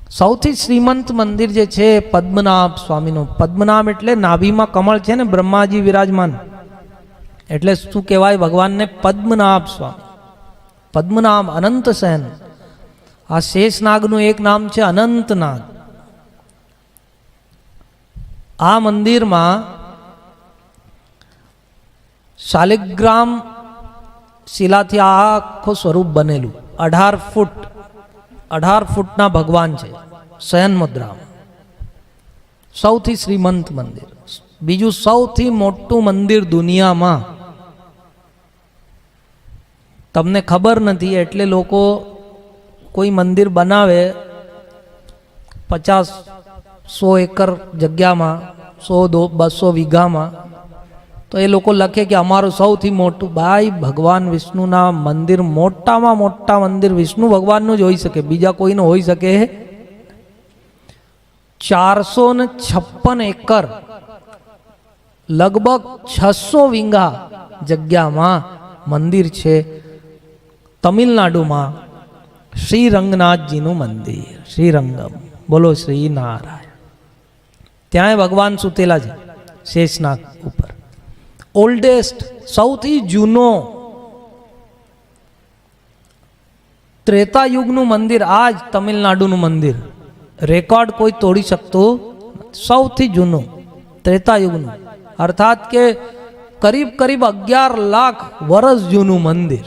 સૌથી શ્રીમંત મંદિર જે છે પદ્મનાભ સ્વામીનું. પદ્મનાભ એટલે નાભીમાં કમળ છે ને, બ્રહ્માજી વિરાજમાન, એટલે શું કહેવાય ભગવાનને? પદ્મનાભ સ્વામી. પદ્મનાભ અનંત શયન. આ શેષનાગનું એક નામ છે અનંતનાગ. આ મંદિરમાં શાલિગ્રામ શિલાથી આખું સ્વરૂપ બનેલું. 18 ફૂટના ભગવાન છે શયન મુદ્રા. સૌથી શ્રીમંત મંદિર. બીજું સૌથી મોટું મંદિર દુનિયામાં. તમને ખબર નથી એટલે લોકો કોઈ મંદિર બનાવે 50-100 એકર જગ્યામાં, 100-200 વીઘામાં, તો એ લોકો લખે કે અમારું સૌથી મોટું. ભાઈ, ભગવાન વિષ્ણુના મંદિર, મોટામાં મોટા મંદિર વિષ્ણુ ભગવાનનું જ હોઈ શકે, બીજા કોઈનું હોઈ શકે? 456 એકર, લગભગ 600 વીઘા જગ્યામાં મંદિર છે તમિલનાડુમાં. શ્રીરંગનાથજીનું મંદિર, શ્રીરંગમ. બોલો શ્રી નારાયણ. ત્યાં ભગવાન સુતેલા છે શેષનાગ ઉપર. ઓલ્ડેસ્ટ, સૌથી જૂનો ત્રેતાયુગનું મંદિર આજ તમિલનાડુનું મંદિર. રેકોર્ડ કોઈ તોડી શકતું. સૌથી જૂનું ત્રેતાયુગનું, અર્થાત કે કરીબ 11 લાખ વર્ષ જૂનું મંદિર.